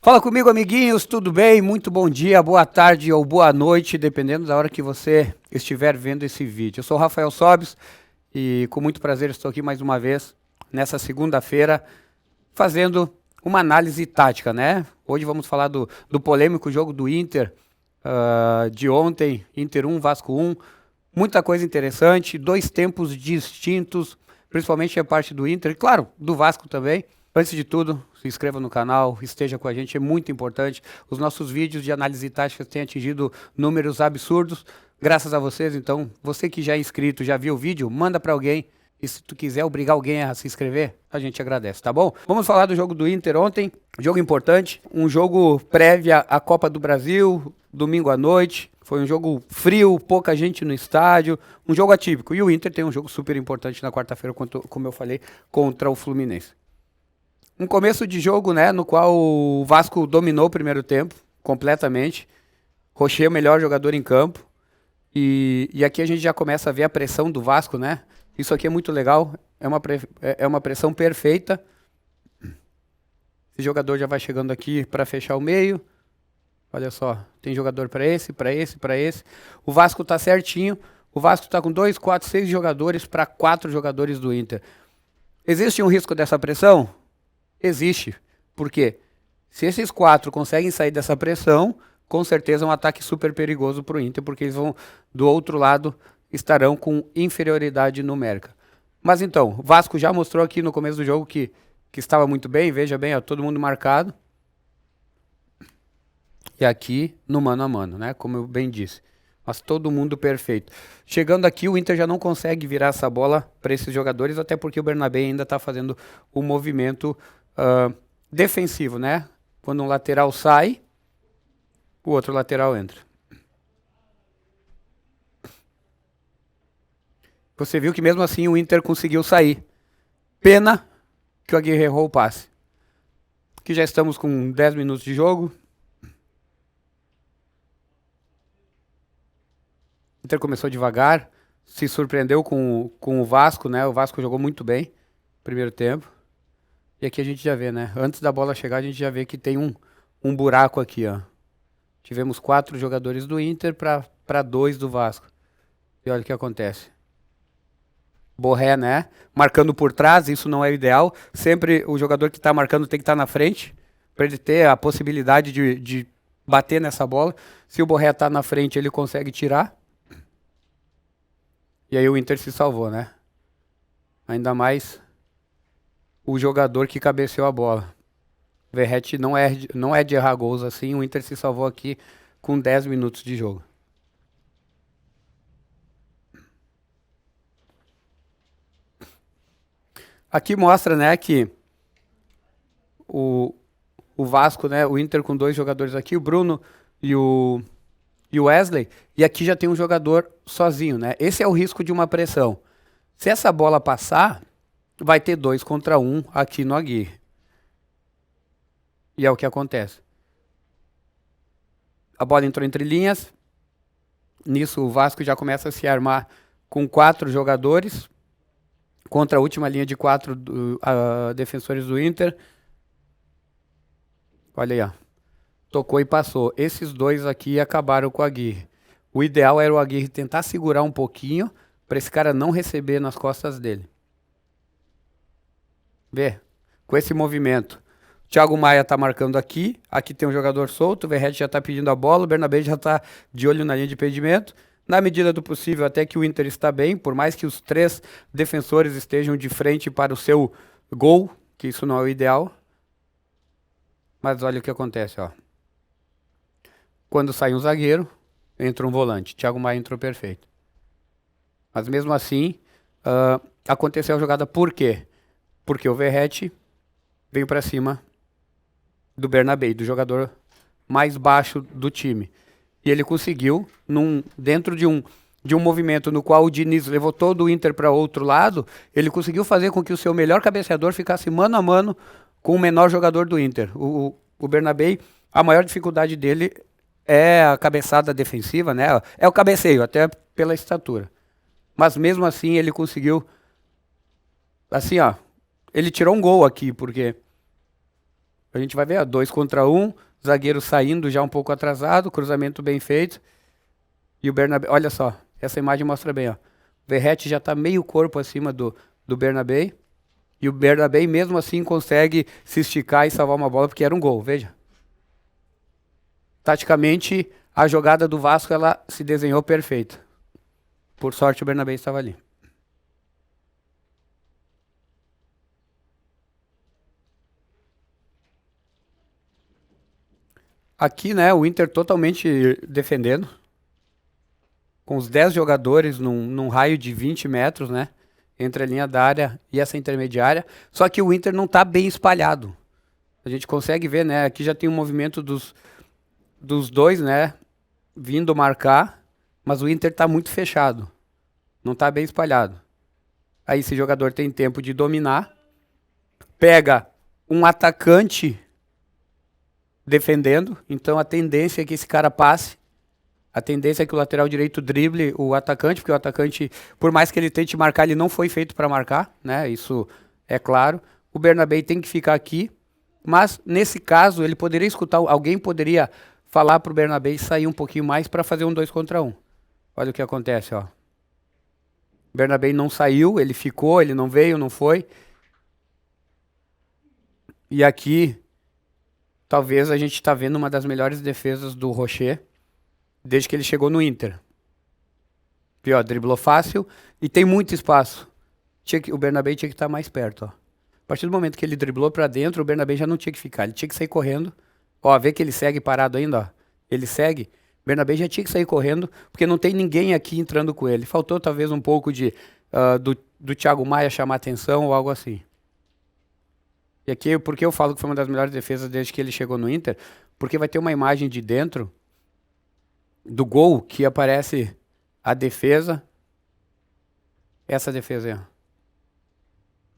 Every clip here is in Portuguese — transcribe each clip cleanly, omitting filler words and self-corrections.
Fala comigo, amiguinhos, tudo bem? Muito bom dia, boa tarde ou boa noite, dependendo da hora que você estiver vendo esse vídeo. Eu sou o Rafael Sobes e com muito prazer estou aqui mais uma vez nessa segunda-feira fazendo uma análise tática, né? Hoje vamos falar do polêmico jogo do Inter de ontem, Inter 1, Vasco 1. Muita coisa interessante, dois tempos distintos, principalmente a parte do Inter e, claro, do Vasco também. Antes de tudo, se inscreva no canal, esteja com a gente, é muito importante. Os nossos vídeos de análise tática têm atingido números absurdos, graças a vocês. Então, você que já é inscrito, já viu o vídeo, manda para alguém. E se tu quiser obrigar alguém a se inscrever, a gente agradece, tá bom? Vamos falar do jogo do Inter ontem, jogo importante, um jogo prévio à Copa do Brasil, domingo à noite. Foi um jogo frio, pouca gente no estádio, um jogo atípico. E o Inter tem um jogo super importante na quarta-feira, como eu falei, contra o Fluminense. Um começo de jogo, né, no qual o Vasco dominou o primeiro tempo, completamente. Rocher, o melhor jogador em campo. E aqui a gente já começa a ver a pressão do Vasco, né? Isso aqui é muito legal, é uma pressão perfeita. Esse jogador já vai chegando aqui para fechar o meio. Olha só, tem jogador para esse, para esse, para esse. O Vasco tá certinho. O Vasco tá com 2, 4, 6 jogadores para 4 jogadores do Inter. Existe um risco dessa pressão? Existe. Por quê? Se esses 4 conseguem sair dessa pressão, com certeza é um ataque super perigoso para o Inter, porque eles vão, do outro lado, estarão com inferioridade numérica. Mas então, o Vasco já mostrou aqui no começo do jogo que estava muito bem, veja bem, ó, todo mundo marcado. E aqui no mano a mano, né? Como eu bem disse. Mas todo mundo perfeito. Chegando aqui, o Inter já não consegue virar essa bola para esses jogadores, até porque o Bernabé ainda está fazendo o movimento defensivo, né? Quando um lateral sai, o outro lateral entra. Você viu que mesmo assim o Inter conseguiu sair. Pena que o Aguirre errou o passe. Aqui já estamos com 10 minutos de jogo. O Inter começou devagar, se surpreendeu com o Vasco, né? O Vasco jogou muito bem no primeiro tempo. E aqui a gente já vê, né? Antes da bola chegar, a gente já vê que tem um buraco aqui, ó. Tivemos 4 jogadores do Inter para 2 do Vasco. E olha o que acontece. Borré, né? Marcando por trás, isso não é o ideal. Sempre o jogador que está marcando tem que estar na frente, para ele ter a possibilidade de bater nessa bola. Se o Borré está na frente, ele consegue tirar. E aí o Inter se salvou, né? Ainda mais o jogador que cabeceou a bola. O Verratti não é de errar gols assim. O Inter se salvou aqui com 10 minutos de jogo. Aqui mostra, né, que o Vasco, né, o Inter com 2 jogadores aqui, o Bruno e o Wesley, e aqui já tem um jogador sozinho, né? Esse é o risco de uma pressão. Se essa bola passar, vai ter 2 contra 1 aqui no Aguirre. E é o que acontece. A bola entrou entre linhas. Nisso o Vasco já começa a se armar com 4 jogadores contra a última linha de 4 defensores do Inter. Olha aí, ó. Tocou e passou. Esses 2 aqui acabaram com o Aguirre. O ideal era o Aguirre tentar segurar um pouquinho para esse cara não receber nas costas dele. Vê? Com esse movimento. O Thiago Maia está marcando aqui. Aqui tem um jogador solto. O Verratti já está pedindo a bola. O Bernabé já está de olho na linha de impedimento. Na medida do possível, até que o Inter está bem. Por mais que os 3 defensores estejam de frente para o seu gol, que isso não é o ideal. Mas olha o que acontece, ó. Quando sai um zagueiro, entra um volante. Thiago Maia entrou perfeito. Mas mesmo assim, aconteceu a jogada por quê? Porque o Verratti veio para cima do Bernabé, do jogador mais baixo do time. E ele conseguiu, dentro de um movimento no qual o Diniz levou todo o Inter para outro lado, ele conseguiu fazer com que o seu melhor cabeceador ficasse mano a mano com o menor jogador do Inter. O Bernabé, a maior dificuldade dele é a cabeçada defensiva, né? É o cabeceio, até pela estatura. Mas mesmo assim ele conseguiu, assim, ó, ele tirou um gol aqui, porque A gente vai ver, ó, 2 contra 1, zagueiro saindo já um pouco atrasado, cruzamento bem feito. E o Bernabé, olha só, essa imagem mostra bem, ó. O Verratti já está meio corpo acima do Bernabé. E o Bernabé mesmo assim consegue se esticar e salvar uma bola, porque era um gol, veja. Taticamente, a jogada do Vasco ela se desenhou perfeita. Por sorte, o Bernabé estava ali. Aqui, né, o Inter totalmente defendendo, com os 10 jogadores num raio de 20 metros, né, entre a linha da área e essa intermediária. Só que o Inter não está bem espalhado. A gente consegue ver, né, aqui já tem um movimento dos dois, né, vindo marcar, mas o Inter está muito fechado, não está bem espalhado. Aí esse jogador tem tempo de dominar, pega um atacante defendendo, então a tendência é que esse cara passe, a tendência é que o lateral direito drible o atacante, porque o atacante, por mais que ele tente marcar, ele não foi feito para marcar, né? Isso é claro. O Bernabé tem que ficar aqui, mas nesse caso ele poderia escutar, alguém poderia falar para o Bernabé sair um pouquinho mais para fazer um 2 contra 1. Olha o que acontece, ó. O Bernabé não saiu, ele ficou, ele não veio, não foi. E aqui talvez a gente está vendo uma das melhores defesas do Rocher desde que ele chegou no Inter. E, ó, driblou fácil e tem muito espaço. O Bernabé tinha que estar mais perto. Ó. A partir do momento que ele driblou para dentro, o Bernabé já não tinha que ficar. Ele tinha que sair correndo. Ó, vê que ele segue parado ainda. Ó. Ele segue. O Bernabé já tinha que sair correndo, porque não tem ninguém aqui entrando com ele. Faltou talvez um pouco do Thiago Maia chamar atenção ou algo assim. E aqui, por que eu falo que foi uma das melhores defesas desde que ele chegou no Inter? Porque vai ter uma imagem de dentro do gol que aparece a defesa. Essa defesa aí, ó.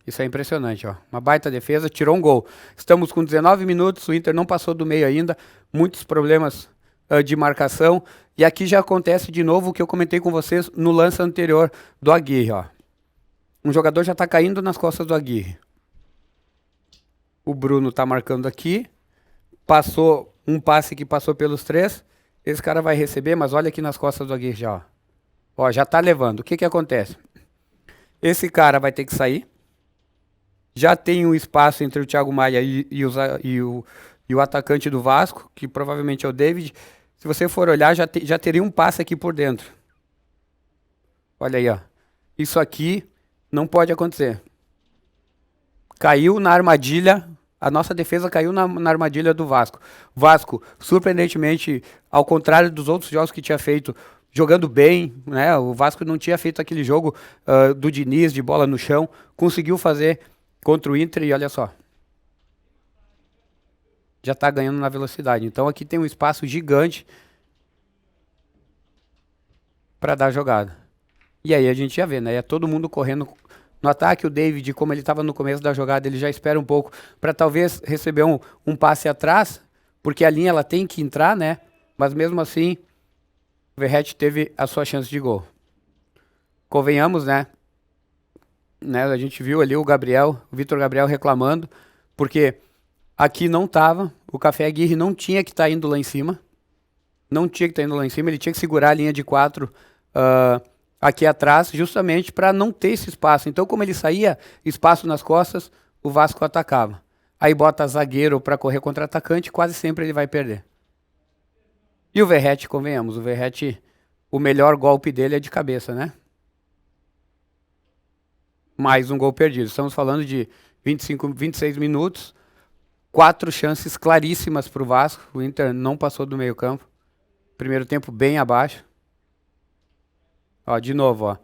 Isso é impressionante, ó. Uma baita defesa, tirou um gol. Estamos com 19 minutos, o Inter não passou do meio ainda. Muitos problemas de marcação. E aqui já acontece de novo o que eu comentei com vocês no lance anterior do Aguirre, ó. Um jogador já está caindo nas costas do Aguirre. O Bruno está marcando aqui. Passou um passe que passou pelos 3. Esse cara vai receber, mas olha aqui nas costas do Aguirre já. Ó, já está levando. O que acontece? Esse cara vai ter que sair. Já tem um espaço entre o Thiago Maia e o atacante do Vasco, que provavelmente é o David. Se você for olhar, já teria um passe aqui por dentro. Olha aí, ó. Isso aqui não pode acontecer. Caiu na armadilha. A nossa defesa caiu na armadilha do Vasco. Vasco, surpreendentemente, ao contrário dos outros jogos que tinha feito, jogando bem, né? O Vasco não tinha feito aquele jogo do Diniz, de bola no chão. Conseguiu fazer contra o Inter e olha só. Já está ganhando na velocidade. Então aqui tem um espaço gigante para dar jogada. E aí a gente já vê, né? É todo mundo correndo no ataque. O David, como ele estava no começo da jogada, ele já espera um pouco para talvez receber um passe atrás, porque a linha ela tem que entrar, né? Mas mesmo assim, o Verratti teve a sua chance de gol. Convenhamos, né? A gente viu ali o Vitor Gabriel reclamando, porque aqui não estava, o Café Aguirre não tinha que estar indo lá em cima. Não tinha que estar indo lá em cima, ele tinha que segurar a linha de 4 aqui atrás, justamente para não ter esse espaço. Então, como ele saía, espaço nas costas, o Vasco atacava. Aí bota zagueiro para correr contra atacante, quase sempre ele vai perder. E o Verratti, convenhamos, o Verratti, o melhor golpe dele é de cabeça, né? Mais um gol perdido. Estamos falando de 26 minutos, 4 chances claríssimas para o Vasco. O Inter não passou do meio campo. Primeiro tempo bem abaixo. Ó, de novo, ó.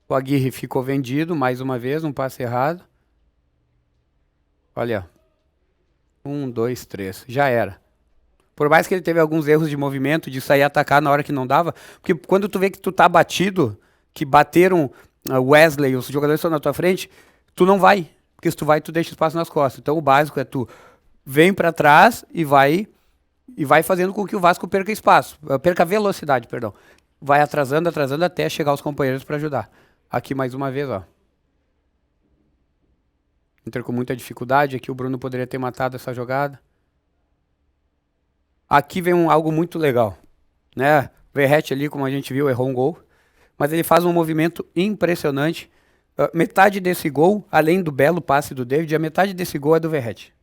O Aguirre ficou vendido, mais uma vez, um passe errado. Olha, 1, 2, 3, já era. Por mais que ele teve alguns erros de movimento, de sair atacar na hora que não dava, porque quando tu vê que tu tá batido, que bateram Wesley, os jogadores estão na tua frente, tu não vai, porque se tu vai, tu deixa espaço nas costas. Então o básico é tu vem para trás e vai fazendo com que o Vasco perca espaço, perca velocidade, perdão. Vai atrasando até chegar os companheiros para ajudar. Aqui mais uma vez, ó. Inter com muita dificuldade, aqui o Bruno poderia ter matado essa jogada. Aqui vem algo muito legal, né? O Verratti ali, como a gente viu, errou um gol, mas ele faz um movimento impressionante. Metade desse gol, além do belo passe do David, a metade desse gol é do Verratti.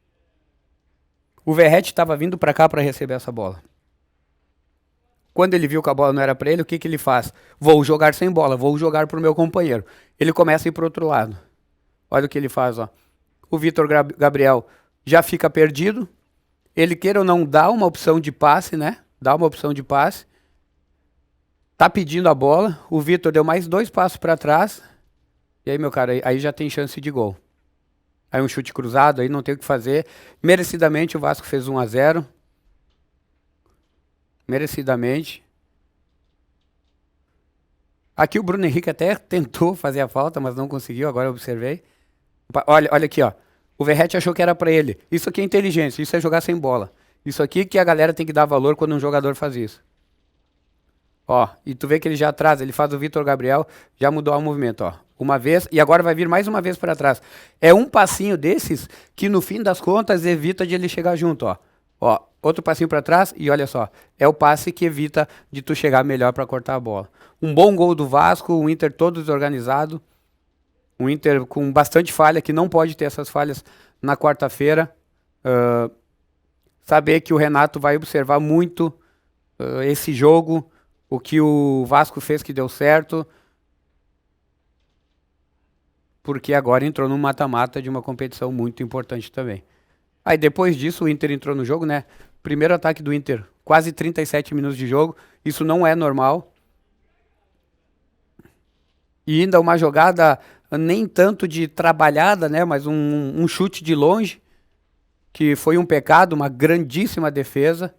O Verratti estava vindo para cá para receber essa bola. Quando ele viu que a bola não era para ele, o que ele faz? Vou jogar sem bola, vou jogar para o meu companheiro. Ele começa a ir para o outro lado. Olha o que ele faz, ó. O Vitor Gabriel já fica perdido. Ele, queira ou não, dá uma opção de passe, né? Dá uma opção de passe. Tá pedindo a bola. O Vitor deu mais 2 passos para trás. E aí, meu cara, aí já tem chance de gol. Aí um chute cruzado, aí não tem o que fazer. Merecidamente o Vasco fez 1-0. Merecidamente. Aqui o Bruno Henrique até tentou fazer a falta, mas não conseguiu, agora eu observei. Olha aqui, ó. O Verratti achou que era pra ele. Isso aqui é inteligência, isso é jogar sem bola. Isso aqui que a galera tem que dar valor quando um jogador faz isso. Ó, e tu vê que ele já atrás, ele faz o Vitor Gabriel, já mudou o movimento, ó. Uma vez, e agora vai vir mais uma vez para trás. É um passinho desses que no fim das contas evita de ele chegar junto, ó. Ó, outro passinho para trás e olha só, é o passe que evita de tu chegar melhor para cortar a bola. Um bom gol do Vasco, o Inter todo desorganizado, o Inter com bastante falha, que não pode ter essas falhas na quarta-feira. Saber que o Renato vai observar muito esse jogo, o que o Vasco fez que deu certo, porque agora entrou no mata-mata de uma competição muito importante também. Aí depois disso o Inter entrou no jogo, né? Primeiro ataque do Inter, quase 37 minutos de jogo. Isso não é normal. E ainda uma jogada nem tanto de trabalhada, né? Mas um chute de longe, que foi um pecado, uma grandíssima defesa.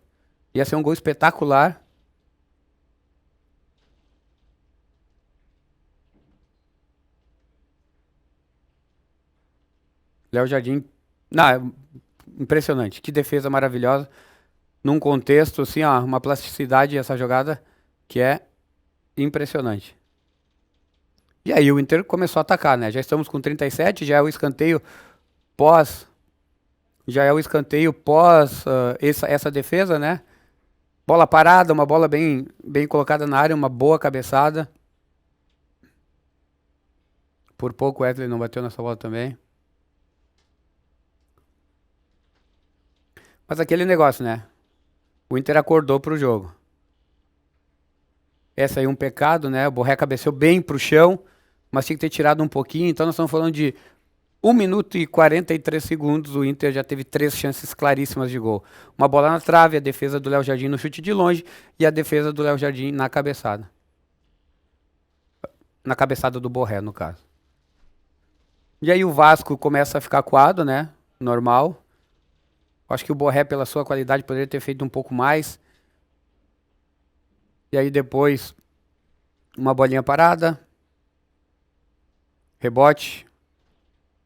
Ia ser um gol espetacular. Léo Jardim, não, impressionante, que defesa maravilhosa, num contexto assim, ó, uma plasticidade essa jogada que é impressionante. E aí o Inter começou a atacar, né? Já estamos com 37, já é o escanteio pós essa defesa, né? Bola parada, uma bola bem colocada na área, uma boa cabeçada. Por pouco o Wesley não bateu nessa bola também. Mas aquele negócio, né? O Inter acordou pro jogo. Essa aí é um pecado, né? O Borré cabeceou bem pro chão, mas tinha que ter tirado um pouquinho. Então nós estamos falando de 1 minuto e 43 segundos. O Inter já teve 3 chances claríssimas de gol. Uma bola na trave, a defesa do Léo Jardim no chute de longe e a defesa do Léo Jardim na cabeçada. Na cabeçada do Borré, no caso. E aí o Vasco começa a ficar coado, né? Normal. Acho que o Borré, pela sua qualidade, poderia ter feito um pouco mais. E aí depois, uma bolinha parada. Rebote.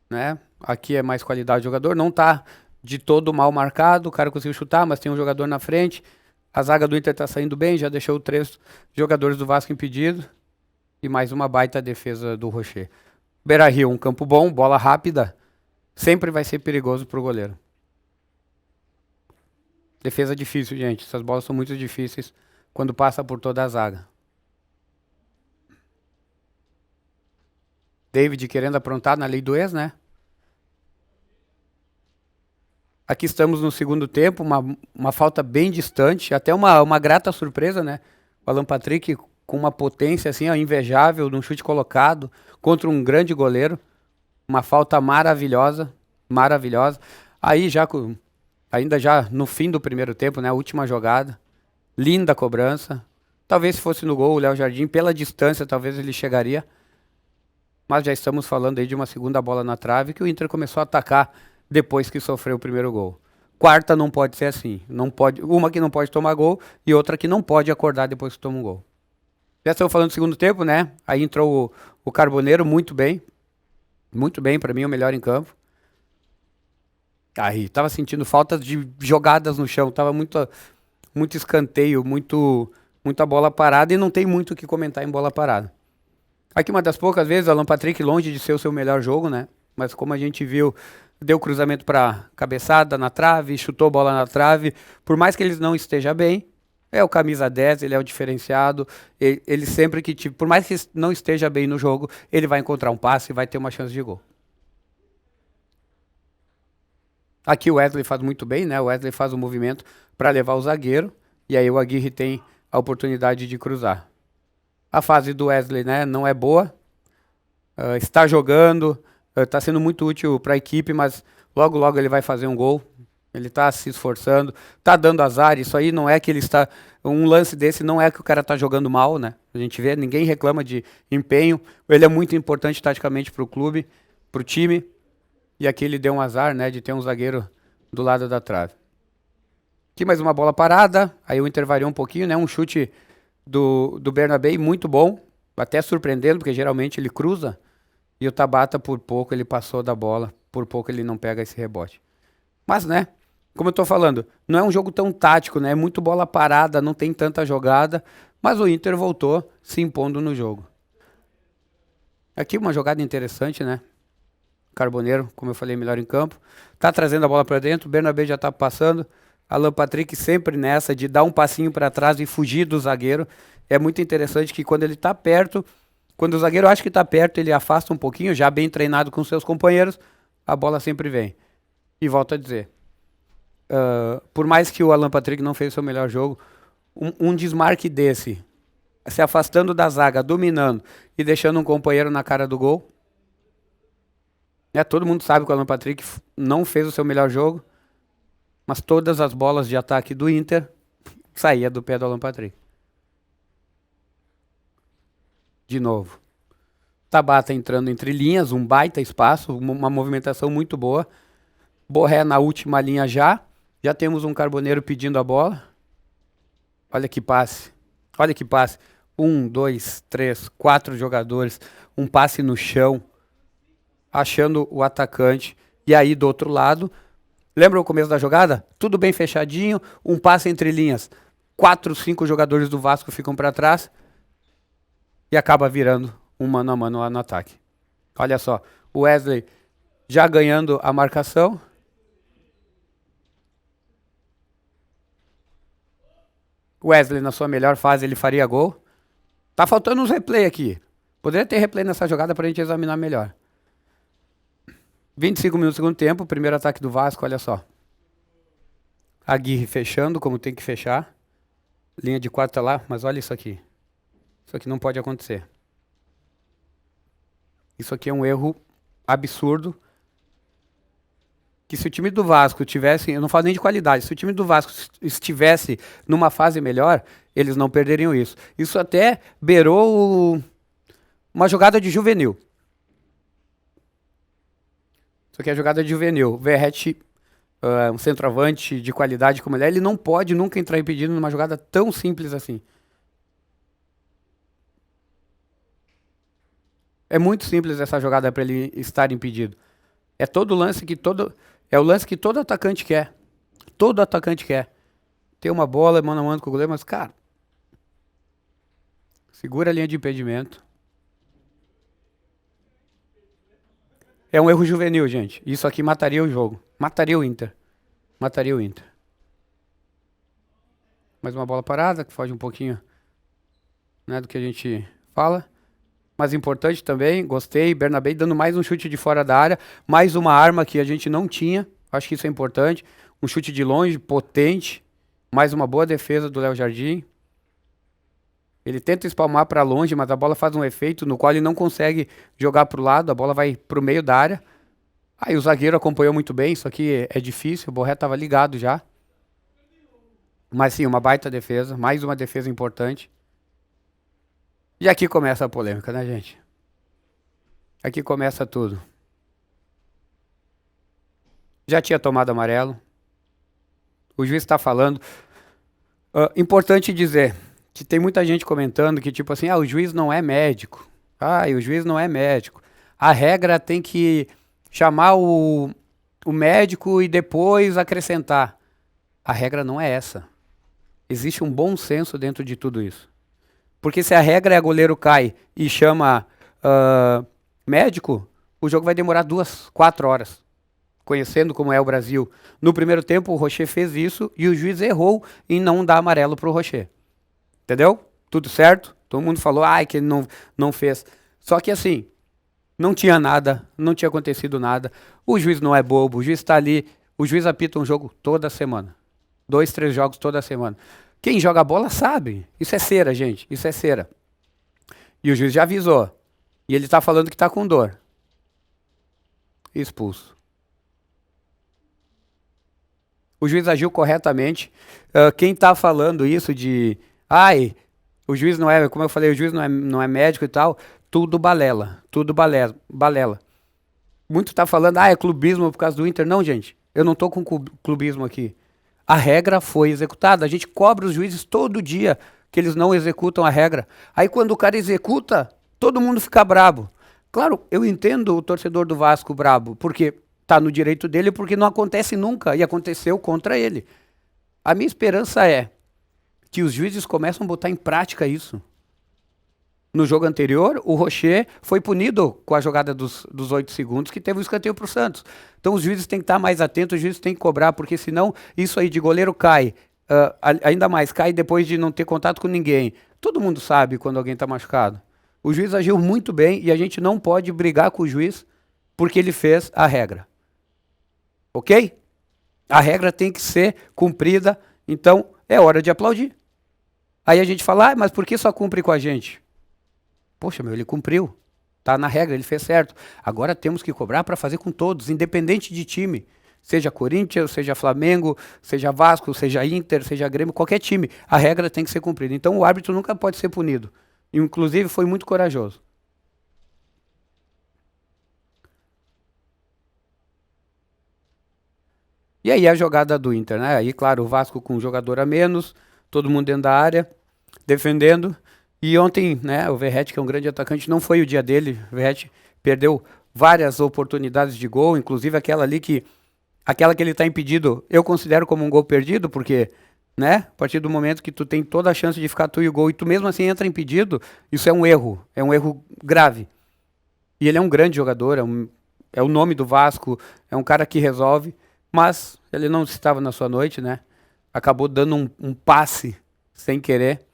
Né? Aqui é mais qualidade do jogador. Não tá de todo mal marcado. O cara conseguiu chutar, mas tem um jogador na frente. A zaga do Inter tá saindo bem. Já deixou 3 jogadores do Vasco impedidos. E mais uma baita defesa do Rocher. Beira-Rio, um campo bom, bola rápida. Sempre vai ser perigoso pro goleiro. Defesa difícil, gente. Essas bolas são muito difíceis quando passa por toda a zaga. David querendo aprontar na lei do ex, né? Aqui estamos no segundo tempo, uma falta bem distante, até uma grata surpresa, né? O Alan Patrick com uma potência assim, ó, invejável, num chute colocado contra um grande goleiro. Uma falta maravilhosa, maravilhosa. Aí ainda já no fim do primeiro tempo, né? A última jogada. Linda cobrança. Talvez se fosse no gol o Léo Jardim, pela distância, talvez ele chegaria. Mas já estamos falando aí de uma segunda bola na trave que o Inter começou a atacar depois que sofreu o primeiro gol. Quarta não pode ser assim. Não pode, uma que não pode tomar gol e outra que não pode acordar depois que toma um gol. Já estamos falando do segundo tempo, né? Aí entrou o Carboneiro muito bem. Muito bem, para mim o melhor em campo. Aí, tava sentindo falta de jogadas no chão, tava muito escanteio, muita bola parada e não tem muito o que comentar em bola parada. Aqui uma das poucas vezes, o Alan Patrick longe de ser o seu melhor jogo, né? Mas como a gente viu, deu cruzamento para cabeçada na trave, chutou bola na trave. Por mais que ele não esteja bem, é o camisa 10, ele é o diferenciado. Ele sempre que, por mais que não esteja bem no jogo, ele vai encontrar um passe e vai ter uma chance de gol. Aqui o Wesley faz muito bem, né? O Wesley faz o movimento para levar o zagueiro, e aí o Aguirre tem a oportunidade de cruzar. A fase do Wesley, né, não é boa, está jogando, está sendo muito útil para a equipe, mas logo logo ele vai fazer um gol. Ele está se esforçando, está dando azar. Isso aí não é que ele está... Um lance desse não é que o cara está jogando mal, né? A gente vê, ninguém reclama de empenho. Ele é muito importante taticamente para o clube, para o time. E aqui ele deu um azar, né, de ter um zagueiro do lado da trave. Aqui mais uma bola parada, aí o Inter variou um pouquinho, né? Um chute do Bernabé muito bom, até surpreendendo, porque geralmente ele cruza. E o Tabata, por pouco, ele passou da bola, por pouco ele não pega esse rebote. Mas, né, como eu tô falando, não é um jogo tão tático, né? É muito bola parada, não tem tanta jogada, mas o Inter voltou se impondo no jogo. Aqui uma jogada interessante, né? Carboneiro, como eu falei, melhor em campo. Tá trazendo a bola para dentro, o Bernabé já tá passando. Alan Patrick sempre nessa de dar um passinho para trás e fugir do zagueiro. É muito interessante que quando ele tá perto, quando o zagueiro acha que tá perto, ele afasta um pouquinho, já bem treinado com seus companheiros, a bola sempre vem. E volto a dizer, por mais que o Alan Patrick não fez o seu melhor jogo, um desmarque desse, se afastando da zaga, dominando e deixando um companheiro na cara do gol. Todo mundo sabe que o Alan Patrick não fez o seu melhor jogo, mas todas as bolas de ataque do Inter saía do pé do Alan Patrick. De novo. Tabata entrando entre linhas, um baita espaço, uma movimentação muito boa. Borré na última linha já. Já temos um Carboneiro pedindo a bola. Olha que passe. Olha que passe. 1, 2, 3, 4 jogadores. Um passe no chão. Achando o atacante. E aí do outro lado. Lembra o começo da jogada? Tudo bem fechadinho. Um passe entre linhas. 4, 5 jogadores do Vasco ficam para trás. E acaba virando um mano a mano lá no ataque. Olha só. O Wesley já ganhando a marcação. Wesley, na sua melhor fase, ele faria gol. Tá faltando uns replay aqui. Poderia ter replay nessa jogada pra gente examinar melhor. 25 minutos do segundo tempo, primeiro ataque do Vasco, olha só. Aguirre fechando, como tem que fechar. Linha de 4 tá lá, mas olha isso aqui. Isso aqui não pode acontecer. Isso aqui é um erro absurdo. Que se o time do Vasco tivesse, eu não falo nem de qualidade, se o time do Vasco estivesse numa fase melhor, eles não perderiam isso. Isso até beirou uma jogada de juvenil. Isso aqui é jogada de juvenil. Verratti, um centroavante de qualidade como ele não pode nunca entrar impedido numa jogada tão simples assim. É muito simples essa jogada para ele estar impedido. É todo lance que é o lance que todo atacante quer. Todo atacante quer. Ter uma bola mano a mano com o goleiro, mas, cara, segura a linha de impedimento. É um erro juvenil, gente. Isso aqui mataria o jogo. Mataria o Inter. Mataria o Inter. Mais uma bola parada, que foge um pouquinho, né, do que a gente fala. Mas importante também, gostei. Bernabé dando mais um chute de fora da área. Mais uma arma que a gente não tinha. Acho que isso é importante. Um chute de longe, potente. Mais uma boa defesa do Léo Jardim. Ele tenta espalmar para longe, mas a bola faz um efeito no qual ele não consegue jogar para o lado. A bola vai para o meio da área. Aí o zagueiro acompanhou muito bem. Isso aqui é difícil. O Borré estava ligado já. Mas sim, uma baita defesa. Mais uma defesa importante. E aqui começa a polêmica, né, gente? Aqui começa tudo. Já tinha tomado amarelo. O juiz está falando. Importante dizer que tem muita gente comentando que, tipo assim, o juiz não é médico. O juiz não é médico. A regra tem que chamar o médico e depois acrescentar. A regra não é essa. Existe um bom senso dentro de tudo isso. Porque se a regra é goleiro cai e chama médico, o jogo vai demorar 2, 4 horas. conhecendo como é o Brasil. No primeiro tempo, o Rocher fez isso e o juiz errou em não dar amarelo para o Rocher. Entendeu? Tudo certo? Todo mundo falou, que ele não fez. Só que assim, não tinha nada, não tinha acontecido nada. O juiz não é bobo, o juiz está ali. O juiz apita um jogo toda semana. 2, 3 jogos toda semana. Quem joga bola sabe. Isso é cera, gente. Isso é cera. E o juiz já avisou. E ele está falando que está com dor. Expulso. O juiz agiu corretamente. Quem está falando isso de... o juiz não é... Como eu falei, o juiz não é médico e tal. Tudo balela. Tudo balela. Muito está falando, é clubismo por causa do Inter. Não, gente. Eu não estou com clubismo aqui. A regra foi executada. A gente cobra os juízes todo dia que eles não executam a regra. Aí quando o cara executa, todo mundo fica brabo. Claro, eu entendo o torcedor do Vasco brabo, porque está no direito dele, porque não acontece nunca, e aconteceu contra ele. A minha esperança é que os juízes começam a botar em prática isso. No jogo anterior, o Rocher foi punido com a jogada dos 8 segundos, que teve o escanteio para o Santos. Então os juízes têm que estar mais atentos, os juízes têm que cobrar, porque senão isso aí de goleiro cai. Ainda mais, cai depois de não ter contato com ninguém. Todo mundo sabe quando alguém está machucado. O juiz agiu muito bem e a gente não pode brigar com o juiz porque ele fez a regra. Ok? A regra tem que ser cumprida, então é hora de aplaudir. Aí a gente fala, mas por que só cumpre com a gente? Poxa, ele cumpriu. Tá na regra, ele fez certo. Agora temos que cobrar para fazer com todos, independente de time. Seja Corinthians, seja Flamengo, seja Vasco, seja Inter, seja Grêmio, qualquer time. A regra tem que ser cumprida. Então o árbitro nunca pode ser punido. Inclusive foi muito corajoso. E aí a jogada do Inter, né? Aí, claro, o Vasco com um jogador a menos, todo mundo dentro da área, defendendo. E ontem, né, o Verratti, que é um grande atacante, não foi o dia dele. O Verratti perdeu várias oportunidades de gol, inclusive aquela que ele está impedido, eu considero como um gol perdido, porque, né, a partir do momento que tu tem toda a chance de ficar tu e o gol, e tu mesmo assim entra impedido, isso é um erro grave. E ele é um grande jogador, é o nome do Vasco, é um cara que resolve, mas ele não estava na sua noite, né, acabou dando um passe sem querer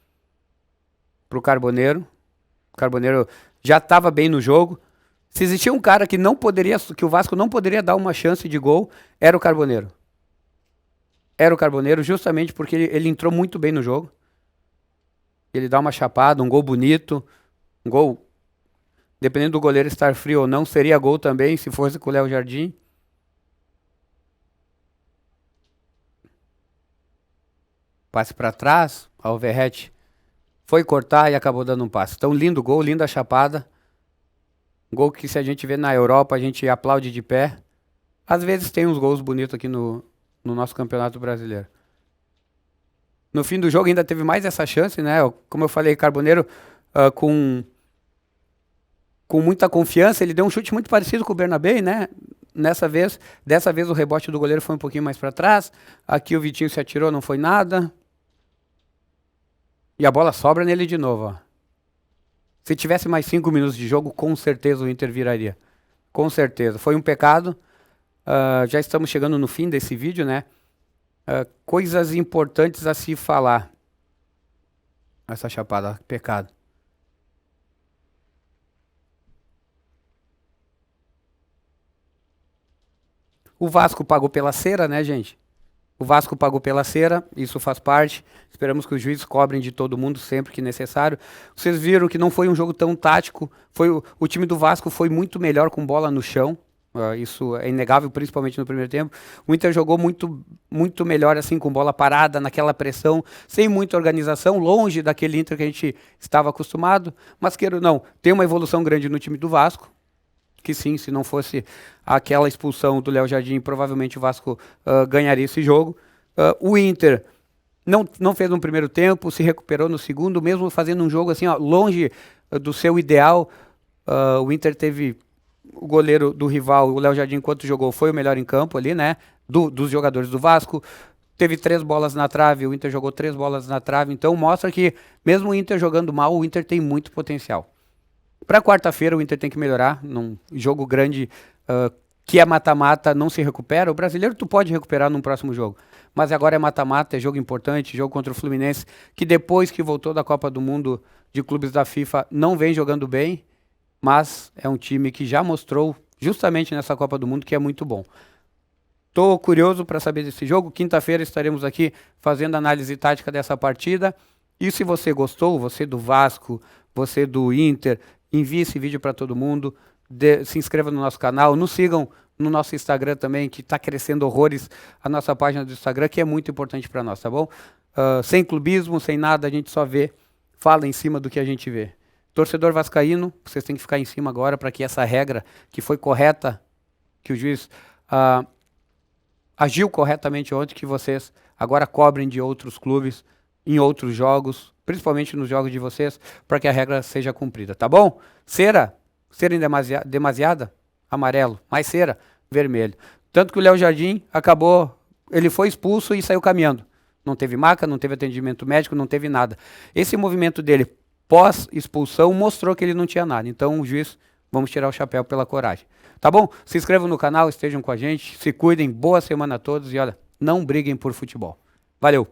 pro Carboneiro. O Carboneiro já estava bem no jogo. Se existia um cara que o Vasco não poderia dar uma chance de gol, era o Carboneiro. Era o Carboneiro justamente porque ele entrou muito bem no jogo. Ele dá uma chapada, um gol bonito, um gol, dependendo do goleiro estar frio ou não, seria gol também, se fosse com o Léo Jardim. Passe para trás, ao Verratti foi cortar e acabou dando um passe. Então, lindo gol, linda chapada. Gol que se a gente vê na Europa, a gente aplaude de pé. Às vezes tem uns gols bonitos aqui no nosso Campeonato Brasileiro. No fim do jogo ainda teve mais essa chance, né? Como eu falei, Carboneiro com muita confiança, ele deu um chute muito parecido com o Bernabé, né? Dessa vez o rebote do goleiro foi um pouquinho mais para trás. Aqui o Vitinho se atirou, não foi nada. E a bola sobra nele de novo, ó. Se tivesse mais 5 minutos de jogo, com certeza o Inter viraria. Com certeza. Foi um pecado. Já estamos chegando no fim desse vídeo, né? Coisas importantes a se falar. Essa chapada, pecado. O Vasco pagou pela cera, né, gente? O Vasco pagou pela cera, isso faz parte. Esperamos que os juízes cobrem de todo mundo sempre que necessário. Vocês viram que não foi um jogo tão tático. O time do Vasco foi muito melhor com bola no chão. Isso é inegável, principalmente no primeiro tempo. O Inter jogou muito, muito melhor assim, com bola parada, naquela pressão, sem muita organização, longe daquele Inter que a gente estava acostumado. Mas queira ou não, tem uma evolução grande no time do Vasco. Que sim, se não fosse aquela expulsão do Léo Jardim, provavelmente o Vasco ganharia esse jogo. O Inter não fez um primeiro tempo, se recuperou no segundo, mesmo fazendo um jogo assim, longe do seu ideal. O Inter teve o goleiro do rival, o Léo Jardim, enquanto jogou, foi o melhor em campo ali, né? Dos jogadores do Vasco. Teve 3 bolas na trave, o Inter jogou 3 bolas na trave, então mostra que mesmo o Inter jogando mal, o Inter tem muito potencial. Para quarta-feira o Inter tem que melhorar, num jogo grande que é mata-mata, não se recupera. O brasileiro tu pode recuperar num próximo jogo. Mas agora é mata-mata, é jogo importante, jogo contra o Fluminense, que depois que voltou da Copa do Mundo de clubes da FIFA, não vem jogando bem, mas é um time que já mostrou, justamente nessa Copa do Mundo, que é muito bom. Estou curioso para saber desse jogo. Quinta-feira estaremos aqui fazendo análise tática dessa partida. E se você gostou, você do Vasco, você do Inter, envie esse vídeo para todo mundo. Se inscreva no nosso canal. Nos sigam no nosso Instagram também, que está crescendo horrores a nossa página do Instagram, que é muito importante para nós, tá bom? Sem clubismo, sem nada, a gente só vê, fala em cima do que a gente vê. Torcedor vascaíno, vocês têm que ficar em cima agora para que essa regra, que foi correta, que o juiz agiu corretamente ontem, que vocês agora cobrem de outros clubes, em outros jogos, principalmente nos jogos de vocês, para que a regra seja cumprida, tá bom? Cera em demasiada, amarelo, mais cera, vermelho. Tanto que o Léo Jardim acabou, ele foi expulso e saiu caminhando. Não teve maca, não teve atendimento médico, não teve nada. Esse movimento dele pós-expulsão mostrou que ele não tinha nada. Então o juiz, vamos tirar o chapéu pela coragem. Tá bom? Se inscrevam no canal, estejam com a gente, se cuidem, boa semana a todos e olha, não briguem por futebol. Valeu!